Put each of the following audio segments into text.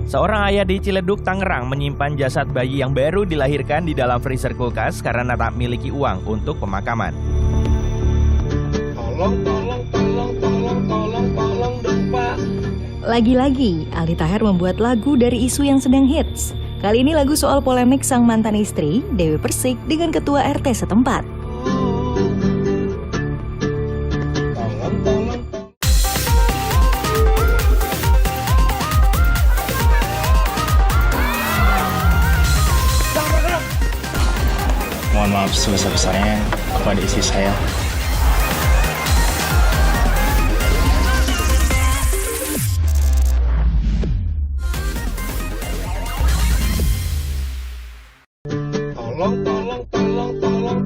Seorang ayah di Ciledug, Tangerang menyimpan jasad bayi yang baru dilahirkan di dalam freezer kulkas karena tak memiliki uang untuk pemakaman. Tolong dong Pak. Lagi-lagi, Aldi Taher membuat lagu dari isu yang sedang hits. Kali ini lagu soal polemik sang mantan istri, Dewi Persik, dengan ketua RT setempat. Mohon maaf sebesar-besarnya kepada istri saya.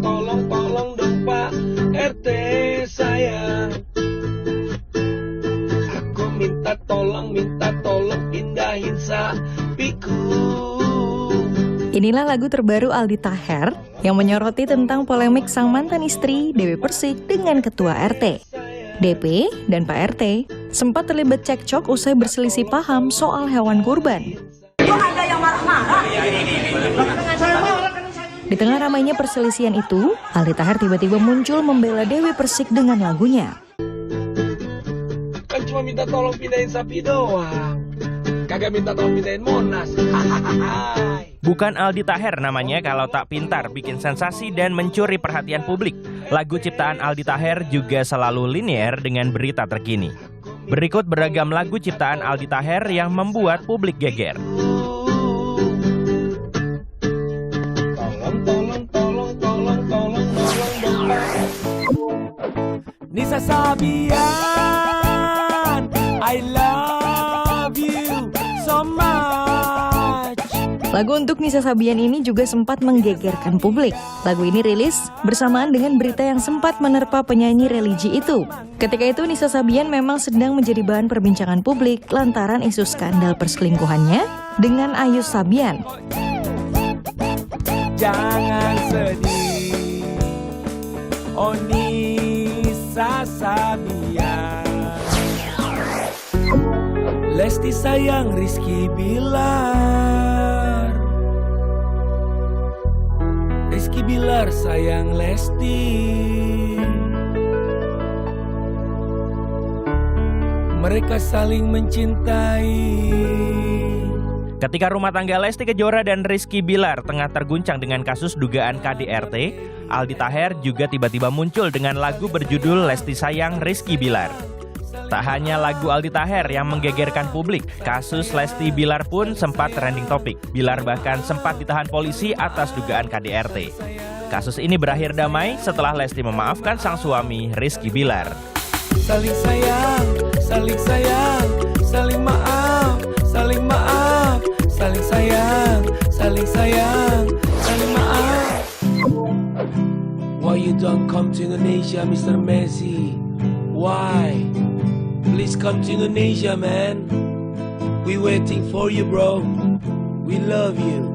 Tolong dong Pak RT saya. Aku minta tolong pindahin sapiku. Inilah lagu terbaru Aldi Taher yang menyoroti tentang polemik sang mantan istri Dewi Persik dengan ketua RT. DP dan Pak RT sempat terlibat cekcok usai berselisih paham soal hewan kurban. Ada yang marah-marah. Di tengah ramainya perselisihan itu, Aldi Taher tiba-tiba muncul membela Dewi Persik dengan lagunya. Kan cuma minta tolong pindahin sapi doang. Kagak minta tolong pindahin Monas. Bukan Aldi Taher namanya kalau tak pintar bikin sensasi dan mencuri perhatian publik. Lagu ciptaan Aldi Taher juga selalu linear dengan berita terkini. Berikut beragam lagu ciptaan Aldi Taher yang membuat publik geger. Nisa Sabian, I love you so much. Lagu untuk Nisa Sabian ini juga sempat menggegerkan publik. Lagu ini rilis bersamaan dengan berita yang sempat menerpa penyanyi religi itu. Ketika itu Nisa Sabian memang sedang menjadi bahan perbincangan publik lantaran isu skandal perselingkuhannya dengan Ayu Sabian. Jangan sedih, oh Nisa Sabian. Lesti sayang Rizky Bilar, Rizky Bilar sayang Lesti. Mereka saling mencintai. Ketika rumah tangga Lesti Kejora dan Rizky Bilar tengah terguncang dengan kasus dugaan KDRT, Aldi Taher juga tiba-tiba muncul dengan lagu berjudul Lesti Sayang Rizky Bilar. Tak hanya lagu Aldi Taher yang menggegerkan publik, kasus Lesti Bilar pun sempat trending topik. Bilar bahkan sempat ditahan polisi atas dugaan KDRT. Kasus ini berakhir damai setelah Lesti memaafkan sang suami Rizky Bilar. Saling sayang, saling sayang, saling maaf, saling maaf, saling sayang, saling sayang, saling maaf. Why you don't come to Indonesia, Mr. Messi? Why? Please come to Indonesia, man. We waiting for you, bro. We love you.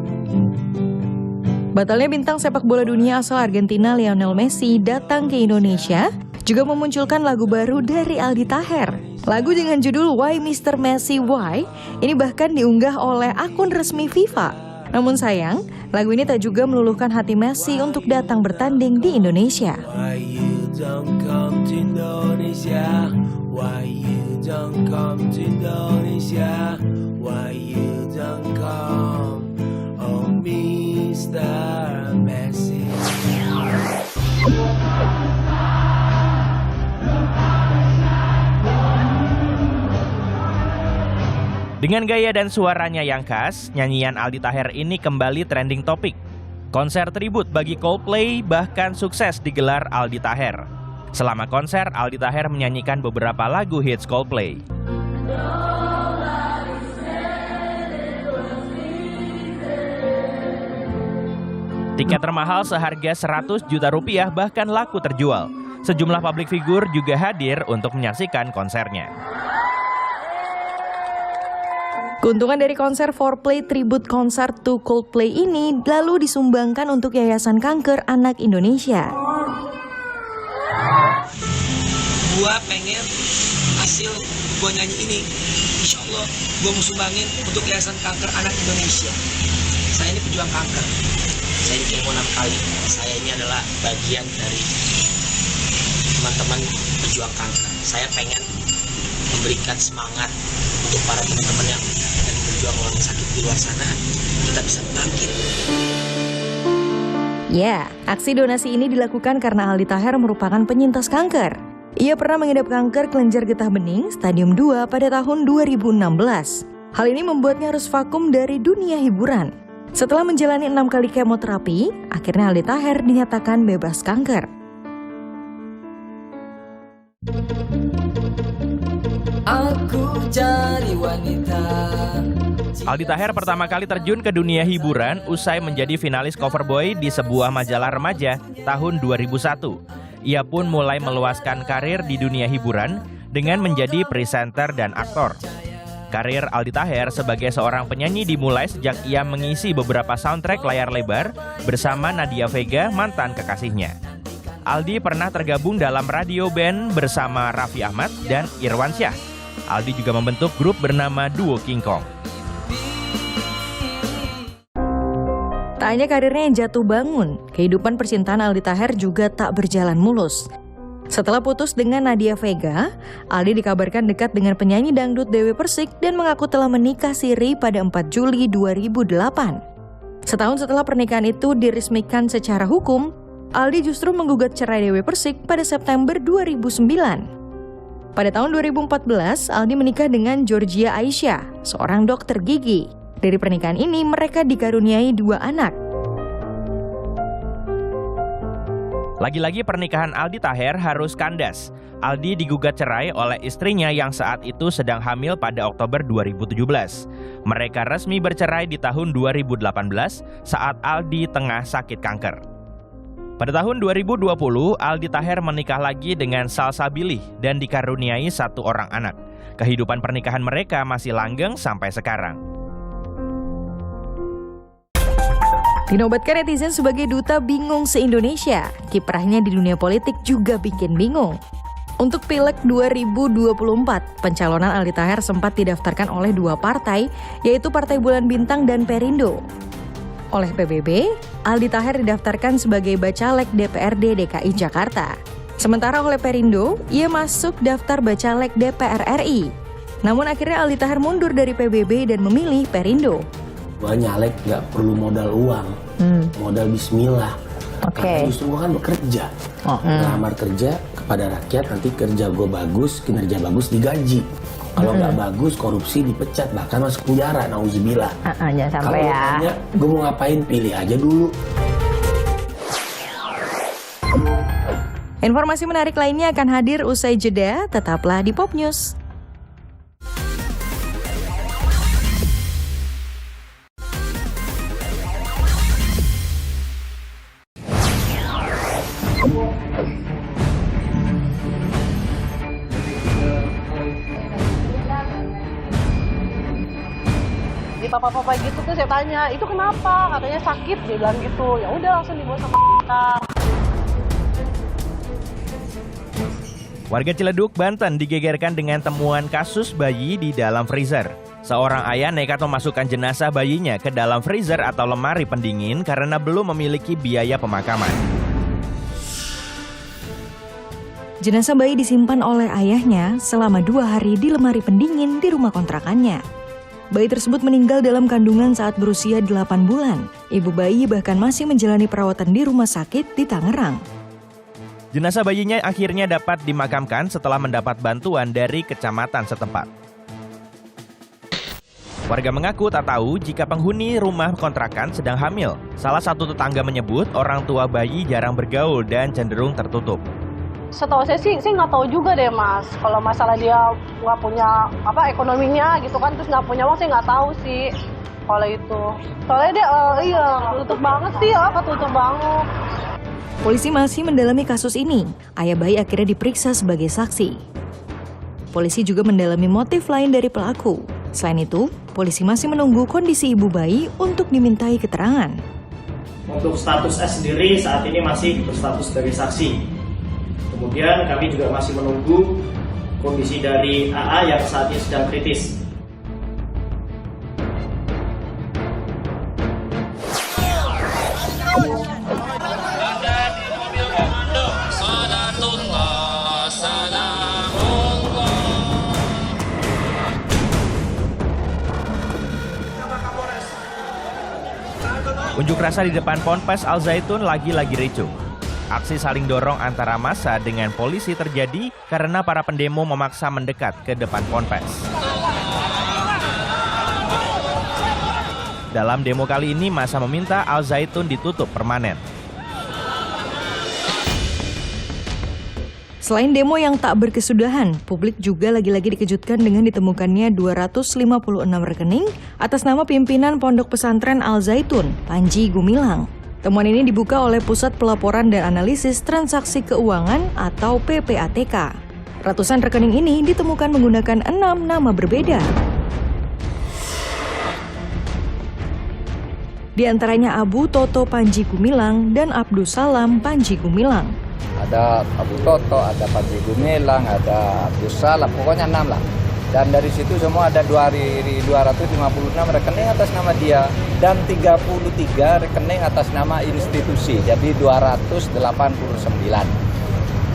Batalnya bintang sepak bola dunia asal Argentina Lionel Messi datang ke Indonesia juga memunculkan lagu baru dari Aldi Taher. Lagu dengan judul Why Mr. Messi Why ini bahkan diunggah oleh akun resmi FIFA. Namun sayang, lagu ini tak juga meluluhkan hati Messi untuk datang bertanding di Indonesia. Why you don't come to Indonesia? Why you don't come to Indonesia? Why you don't come? Oh, Mr. Messi. Dengan gaya dan suaranya yang khas, nyanyian Aldi Taher ini kembali trending topik. Konser tribut bagi Coldplay bahkan sukses digelar Aldi Taher. Selama konser, Aldi Taher menyanyikan beberapa lagu hits Coldplay. Tiket termahal seharga 100 juta rupiah bahkan laku terjual. Sejumlah publik figur juga hadir untuk menyaksikan konsernya. Keuntungan dari konser 4Play Tribute Concert to Coldplay ini lalu disumbangkan untuk Yayasan Kanker Anak Indonesia. Gua pengen hasil gue nyanyi ini, insya Allah gue mau sumbangin untuk Yayasan Kanker Anak Indonesia. Saya ini pejuang kanker. Saya ini kemo 6 kali. Saya ini adalah bagian dari teman-teman pejuang kanker. Saya pengen memberikan semangat untuk para teman-teman yang sedang berjuang melawan sakit di luar sana. Kita bisa bangkit. Ya, aksi donasi ini dilakukan karena Aldi Taher merupakan penyintas kanker. Ia pernah mengidap kanker kelenjar getah bening stadium 2 pada tahun 2016. Hal ini membuatnya harus vakum dari dunia hiburan. Setelah menjalani 6 kali kemoterapi, akhirnya Aldi Taher dinyatakan bebas kanker. Aku cari wanita. Aldi Taher pertama kali terjun ke dunia hiburan usai menjadi finalis cover boy di sebuah majalah remaja tahun 2001. Ia pun mulai meluaskan karir di dunia hiburan dengan menjadi presenter dan aktor. Karir Aldi Taher sebagai seorang penyanyi dimulai sejak ia mengisi beberapa soundtrack layar lebar bersama Nadia Vega, mantan kekasihnya. Aldi pernah tergabung dalam radio band bersama Raffi Ahmad dan Irwan Syah. Aldi juga membentuk grup bernama Duo King Kong. Tak hanya karirnya yang jatuh bangun, kehidupan percintaan Aldi Taher juga tak berjalan mulus. Setelah putus dengan Nadia Vega, Aldi dikabarkan dekat dengan penyanyi dangdut Dewi Persik dan mengaku telah menikah siri pada 4 Juli 2008. Setahun setelah pernikahan itu diresmikan secara hukum, Aldi justru menggugat cerai Dewi Persik pada September 2009. Pada tahun 2014, Aldi menikah dengan Georgia Aisyah, seorang dokter gigi. Dari pernikahan ini, mereka dikaruniai 2 anak. Lagi-lagi pernikahan Aldi Taher harus kandas. Aldi digugat cerai oleh istrinya yang saat itu sedang hamil pada Oktober 2017. Mereka resmi bercerai di tahun 2018 saat Aldi tengah sakit kanker. Pada tahun 2020, Aldi Taher menikah lagi dengan Salsabilih dan dikaruniai 1 orang anak. Kehidupan pernikahan mereka masih langgeng sampai sekarang. Dinobatkan netizen sebagai duta bingung se-Indonesia, kiprahnya di dunia politik juga bikin bingung. Untuk Pileg 2024, pencalonan Aldi Taher sempat didaftarkan oleh 2 partai, yaitu Partai Bulan Bintang dan Perindo. Oleh PBB, Aldi Taher didaftarkan sebagai Bacalek DPRD DKI Jakarta. Sementara oleh Perindo, ia masuk daftar Bacalek DPR RI. Namun akhirnya Aldi Taher mundur dari PBB dan memilih Perindo. Gue nyalek nggak perlu modal uang, modal bismillah. Karena justru gue kan bekerja, ngelamar kerja kepada rakyat, nanti kerja gue bagus, kinerja bagus, digaji. Kalau nggak bagus, korupsi, dipecat, bahkan masuk penjara, nauzubillah. Jangan sampai Kalau ya. tanya, gue mau ngapain, pilih aja dulu. Informasi menarik lainnya akan hadir usai jeda, tetaplah di Pop News. Di papa-papa gitu tuh saya tanya, itu kenapa? Katanya sakit, dia bilang gitu. Ya udah langsung dibawa sama dokter. Warga Ciledug, Banten digegerkan dengan temuan kasus bayi di dalam freezer. Seorang ayah nekat memasukkan jenazah bayinya ke dalam freezer atau lemari pendingin karena belum memiliki biaya pemakaman. Jenazah bayi disimpan oleh ayahnya selama 2 hari di lemari pendingin di rumah kontrakannya. Bayi tersebut meninggal dalam kandungan saat berusia 8 bulan. Ibu bayi bahkan masih menjalani perawatan di rumah sakit di Tangerang. Jenazah bayinya akhirnya dapat dimakamkan setelah mendapat bantuan dari kecamatan setempat. Warga mengaku tak tahu jika penghuni rumah kontrakan sedang hamil. Salah satu tetangga menyebut orang tua bayi jarang bergaul dan cenderung tertutup. Setahu saya sih nggak tahu juga deh mas. Kalau masalah dia nggak punya ekonominya gitu kan, terus nggak punya uang, saya nggak tahu sih kalau itu. Soalnya dia tutup banget sih ketutup banget. Polisi masih mendalami kasus ini. Ayah bayi akhirnya diperiksa sebagai saksi. Polisi juga mendalami motif lain dari pelaku. Selain itu, polisi masih menunggu kondisi ibu bayi untuk dimintai keterangan. Untuk status S sendiri saat ini masih berstatus sebagai saksi. Kemudian kami juga masih menunggu kondisi dari AA yang saat ini sedang kritis. Unjuk rasa di depan Ponpes Al Zaitun lagi-lagi ricuh. Aksi saling dorong antara massa dengan polisi terjadi karena para pendemo memaksa mendekat ke depan Ponpes. Dalam demo kali ini, massa meminta Al Zaitun ditutup permanen. Selain demo yang tak berkesudahan, publik juga lagi-lagi dikejutkan dengan ditemukannya 256 rekening atas nama pimpinan Pondok Pesantren Al Zaitun, Panji Gumilang. Temuan ini dibuka oleh Pusat Pelaporan dan Analisis Transaksi Keuangan atau PPATK. Ratusan rekening ini ditemukan menggunakan 6 nama berbeda. Di antaranya Abu Toto Panji Gumilang dan Abdus Salam Panji Gumilang. Ada Abu Toto, ada Panji Gumilang, ada Abdus Salam, pokoknya 6 lah. Dan dari situ semua ada 256 rekening atas nama dia dan 33 rekening atas nama institusi, jadi 289.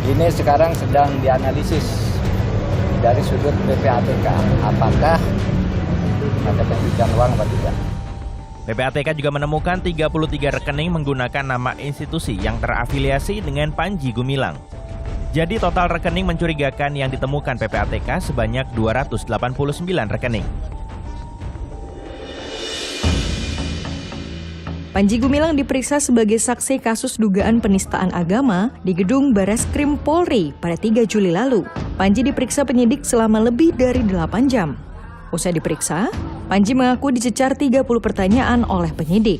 Ini sekarang sedang dianalisis dari sudut PPATK, apakah ada pencucian uang atau tidak. PPATK juga menemukan 33 rekening menggunakan nama institusi yang terafiliasi dengan Panji Gumilang. Jadi total rekening mencurigakan yang ditemukan PPATK sebanyak 289 rekening. Panji Gumilang diperiksa sebagai saksi kasus dugaan penistaan agama di gedung Bareskrim Polri pada 3 Juli lalu. Panji diperiksa penyidik selama lebih dari 8 jam. Usai diperiksa, Panji mengaku dicecar 30 pertanyaan oleh penyidik.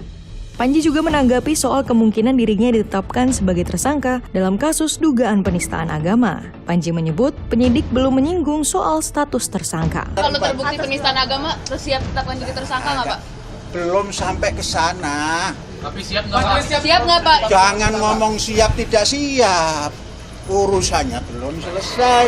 Panji juga menanggapi soal kemungkinan dirinya ditetapkan sebagai tersangka dalam kasus dugaan penistaan agama. Panji menyebut penyidik belum menyinggung soal status tersangka. Kalau terbukti penistaan agama, terus siap tetapkan jadi tersangka nggak, Pak? Belum sampai ke sana. Tapi siap nggak, Pak? Siap nggak, Pak? Jangan ngomong siap tidak siap. Urusannya belum selesai.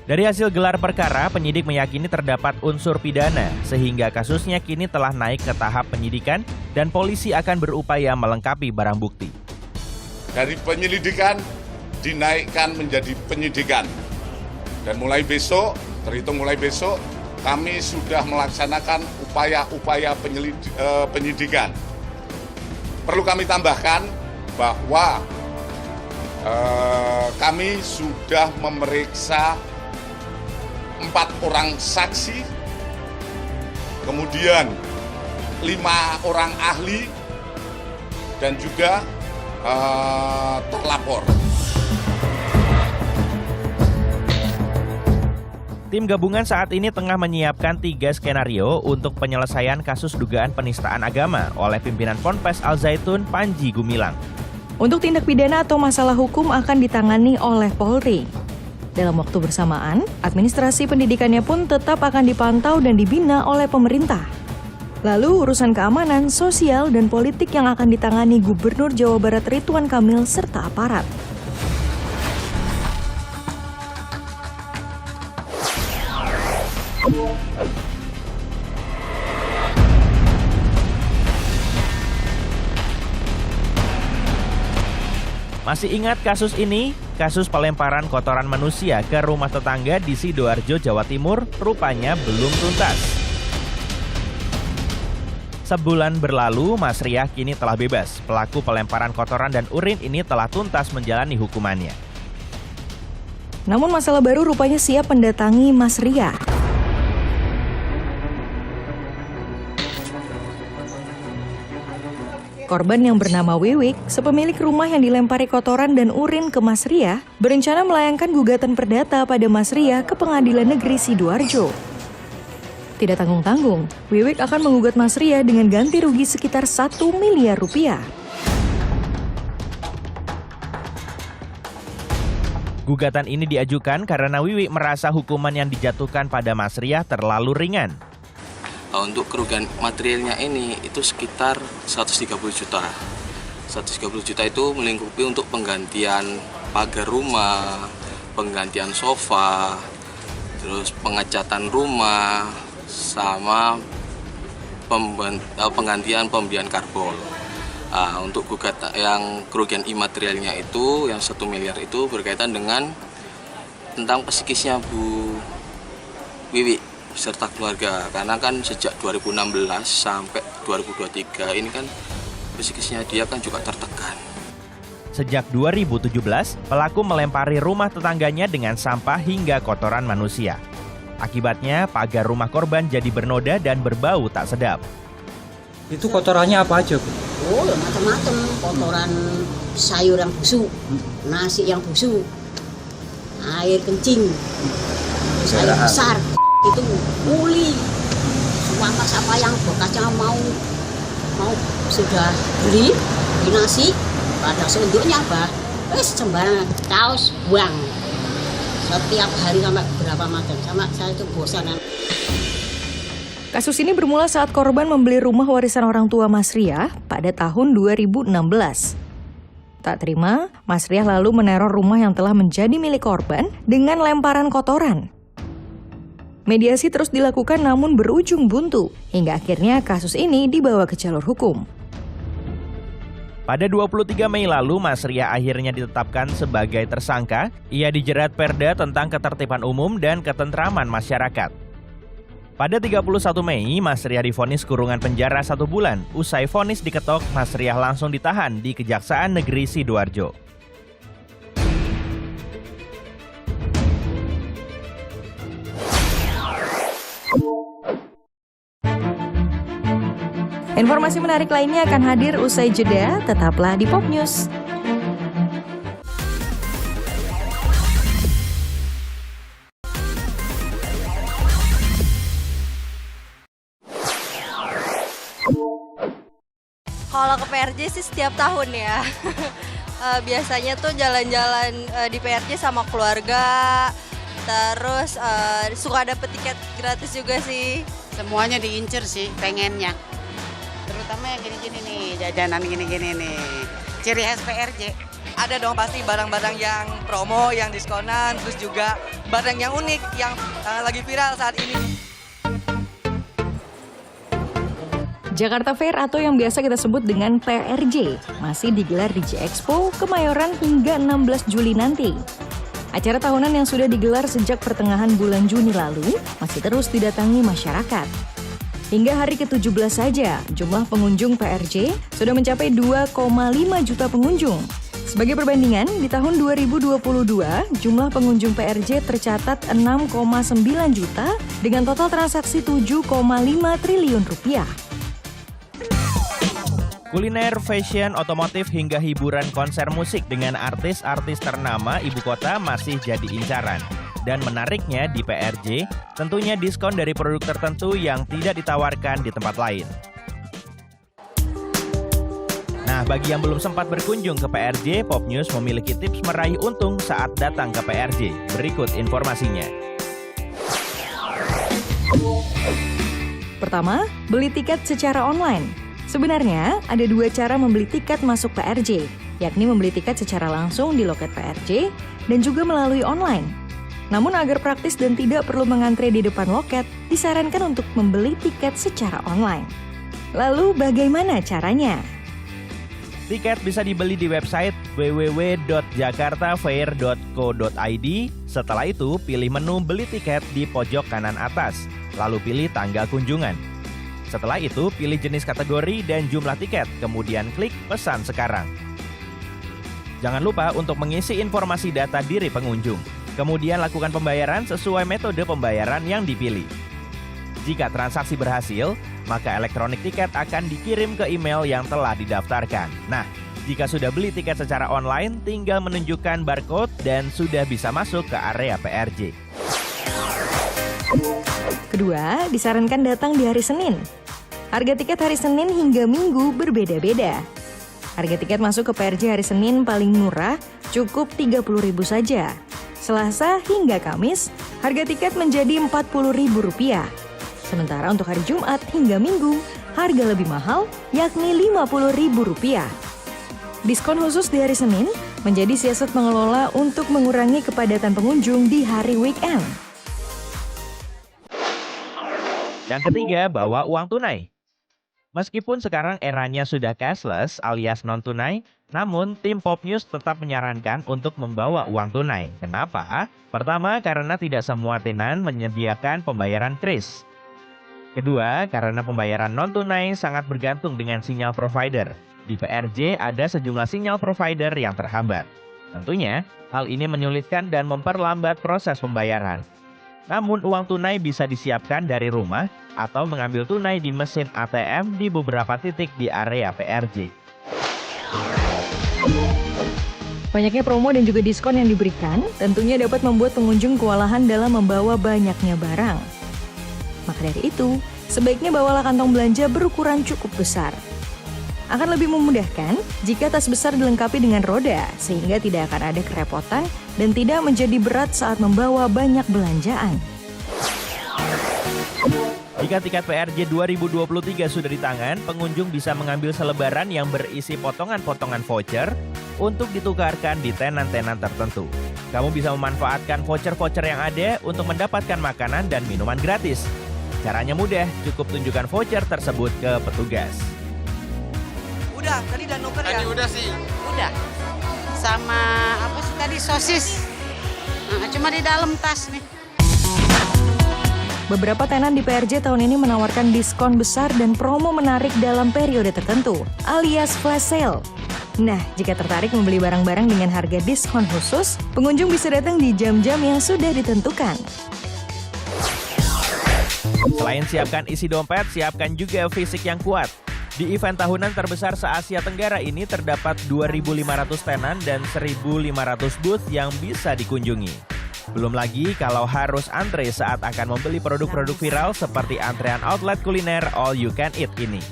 Dari hasil gelar perkara, penyidik meyakini terdapat unsur pidana, sehingga kasusnya kini telah naik ke tahap penyidikan dan polisi akan berupaya melengkapi barang bukti. Dari penyelidikan dinaikkan menjadi penyidikan. Dan mulai besok, terhitung mulai besok, kami sudah melaksanakan upaya-upaya penyidikan. Perlu kami tambahkan bahwa kami sudah memeriksa 4 orang saksi, kemudian 5 orang ahli, dan juga terlapor. Tim gabungan saat ini tengah menyiapkan 3 skenario untuk penyelesaian kasus dugaan penistaan agama oleh pimpinan Ponpes Al Zaitun Panji Gumilang. Untuk tindak pidana atau masalah hukum akan ditangani oleh Polri. Dalam waktu bersamaan, administrasi pendidikannya pun tetap akan dipantau dan dibina oleh pemerintah. Lalu urusan keamanan, sosial, dan politik yang akan ditangani Gubernur Jawa Barat Ridwan Kamil serta aparat. Masih ingat kasus ini? Kasus pelemparan kotoran manusia ke rumah tetangga di Sidoarjo, Jawa Timur rupanya belum tuntas. Sebulan berlalu, Mas Riah kini telah bebas. Pelaku pelemparan kotoran dan urin ini telah tuntas menjalani hukumannya. Namun masalah baru rupanya siap mendatangi Mas Riah. Korban yang bernama Wiwik, sepemilik rumah yang dilempari kotoran dan urin ke Mas Riah, berencana melayangkan gugatan perdata pada Mas Riah ke Pengadilan Negeri Sidoarjo. Tidak tanggung-tanggung, Wiwik akan mengugat Mas Riah dengan ganti rugi sekitar 1 miliar rupiah. Gugatan ini diajukan karena Wiwik merasa hukuman yang dijatuhkan pada Mas Riah terlalu ringan. Untuk kerugian materialnya ini itu sekitar 130 juta. 130 juta itu melingkupi untuk penggantian pagar rumah, penggantian sofa, terus pengecatan rumah, sama penggantian pembelian karbol. Untuk gugatan yang kerugian imaterialnya itu yang 1 miliar itu berkaitan dengan tentang psikisnya Bu Wiwi serta keluarga, karena kan sejak 2016 sampai 2023 ini kan psikisnya dia kan juga tertekan. Sejak 2017, pelaku melempari rumah tetangganya dengan sampah hingga kotoran manusia. Akibatnya, pagar rumah korban jadi bernoda dan berbau tak sedap. Itu kotorannya apa aja, Bu? Oh, macam-macam. Kotoran sayur yang busuk, nasi yang busuk, air kencing, sayur besar, itu uli. Apa yang bekasnya mau sudah beli nasi, pada sendoknya sembarang kaos buang. Setiap hari sampai berapa macam, sama saya itu bosan. Kasus ini bermula saat korban membeli rumah warisan orang tua Mas Riah pada tahun 2016. Tak terima, Mas Riah lalu meneror rumah yang telah menjadi milik korban dengan lemparan kotoran. Mediasi terus dilakukan namun berujung buntu, hingga akhirnya kasus ini dibawa ke jalur hukum. Pada 23 Mei lalu, Mas Riah akhirnya ditetapkan sebagai tersangka. Ia dijerat Perda tentang Ketertiban Umum dan Ketentraman Masyarakat. Pada 31 Mei, Mas Riah divonis kurungan penjara 1 bulan. Usai vonis diketok, Mas Riah langsung ditahan di Kejaksaan Negeri Sidoarjo. Informasi menarik lainnya akan hadir usai jeda, tetaplah di Pop News. Kalau ke PRJ sih setiap tahun ya. Biasanya tuh jalan-jalan di PRJ sama keluarga, terus suka dapet tiket gratis juga sih. Semuanya diincer sih pengennya. Terutama yang gini-gini nih, jajanan gini-gini nih. Ciri khas PRJ. Ada dong pasti barang-barang yang promo, yang diskonan, terus juga barang yang unik, yang lagi viral saat ini. Jakarta Fair atau yang biasa kita sebut dengan PRJ masih digelar di J-Expo Kemayoran hingga 16 Juli nanti. Acara tahunan yang sudah digelar sejak pertengahan bulan Juni lalu masih terus didatangi masyarakat. Hingga hari ke-17 saja, jumlah pengunjung PRJ sudah mencapai 2,5 juta pengunjung. Sebagai perbandingan, di tahun 2022, jumlah pengunjung PRJ tercatat 6,9 juta dengan total transaksi 7,5 triliun rupiah. Kuliner, fashion, otomotif, hingga hiburan konser musik dengan artis-artis ternama ibu kota masih jadi incaran. Dan menariknya di PRJ, tentunya diskon dari produk tertentu yang tidak ditawarkan di tempat lain. Nah, bagi yang belum sempat berkunjung ke PRJ, Pop News memiliki tips meraih untung saat datang ke PRJ. Berikut informasinya. Pertama, beli tiket secara online. Sebenarnya, ada 2 cara membeli tiket masuk PRJ, yakni membeli tiket secara langsung di loket PRJ dan juga melalui online. Namun agar praktis dan tidak perlu mengantre di depan loket, disarankan untuk membeli tiket secara online. Lalu bagaimana caranya? Tiket bisa dibeli di website www.jakartafair.co.id. Setelah itu, pilih menu beli tiket di pojok kanan atas, lalu pilih tanggal kunjungan. Setelah itu, pilih jenis kategori dan jumlah tiket, kemudian klik pesan sekarang. Jangan lupa untuk mengisi informasi data diri pengunjung. Kemudian lakukan pembayaran sesuai metode pembayaran yang dipilih. Jika transaksi berhasil, maka elektronik tiket akan dikirim ke email yang telah didaftarkan. Nah, jika sudah beli tiket secara online, tinggal menunjukkan barcode dan sudah bisa masuk ke area PRJ. Kedua, disarankan datang di hari Senin. Harga tiket hari Senin hingga Minggu berbeda-beda. Harga tiket masuk ke PRJ hari Senin paling murah, cukup Rp30.000 saja. Selasa hingga Kamis, harga tiket menjadi Rp40.000. Sementara untuk hari Jumat hingga Minggu, harga lebih mahal, yakni Rp50.000. Diskon khusus di hari Senin menjadi siasat pengelola untuk mengurangi kepadatan pengunjung di hari weekend. Yang ketiga, bawa uang tunai. Meskipun sekarang eranya sudah cashless alias non-tunai, namun tim Pop News tetap menyarankan untuk membawa uang tunai. Kenapa? Pertama, karena tidak semua tenan menyediakan pembayaran kris. Kedua, karena pembayaran non-tunai sangat bergantung dengan sinyal provider. Di PRJ ada sejumlah sinyal provider yang terhambat. Tentunya, hal ini menyulitkan dan memperlambat proses pembayaran. Namun uang tunai bisa disiapkan dari rumah atau mengambil tunai di mesin ATM di beberapa titik di area PRJ. Banyaknya promo dan juga diskon yang diberikan tentunya dapat membuat pengunjung kewalahan dalam membawa banyaknya barang. Maka dari itu, sebaiknya bawalah kantong belanja berukuran cukup besar. Akan lebih memudahkan jika tas besar dilengkapi dengan roda, sehingga tidak akan ada kerepotan dan tidak menjadi berat saat membawa banyak belanjaan. Jika tiket PRJ 2023 sudah di tangan, pengunjung bisa mengambil selebaran yang berisi potongan-potongan voucher untuk ditukarkan di tenan-tenan tertentu. Kamu bisa memanfaatkan voucher-voucher yang ada untuk mendapatkan makanan dan minuman gratis. Caranya mudah, cukup tunjukkan voucher tersebut ke petugas. Udah, tadi udah nuker ya? Tadi udah sih. Udah. Sama apa sih tadi, sosis. Nah, cuma di dalam tas nih. Beberapa tenan di PRJ tahun ini menawarkan diskon besar dan promo menarik dalam periode tertentu, alias flash sale. Nah, jika tertarik membeli barang-barang dengan harga diskon khusus, pengunjung bisa datang di jam-jam yang sudah ditentukan. Selain siapkan isi dompet, siapkan juga fisik yang kuat. Di event tahunan terbesar se-Asia Tenggara ini terdapat 2.500 tenan dan 1.500 booth yang bisa dikunjungi. Belum lagi kalau harus antre saat akan membeli produk-produk viral seperti antrean outlet kuliner all you can eat ini.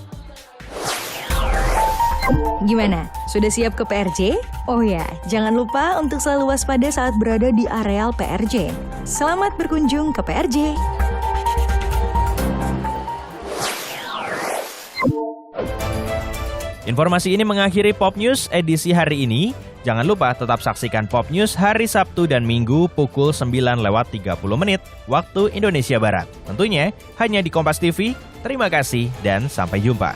Gimana? Sudah siap ke PRJ? Oh ya, jangan lupa untuk selalu waspada saat berada di areal PRJ. Selamat berkunjung ke PRJ. Informasi ini mengakhiri Pop News edisi hari ini. Jangan lupa tetap saksikan Pop News hari Sabtu dan Minggu pukul 9:30 waktu Indonesia Barat. Tentunya hanya di Kompas TV. Terima kasih dan sampai jumpa.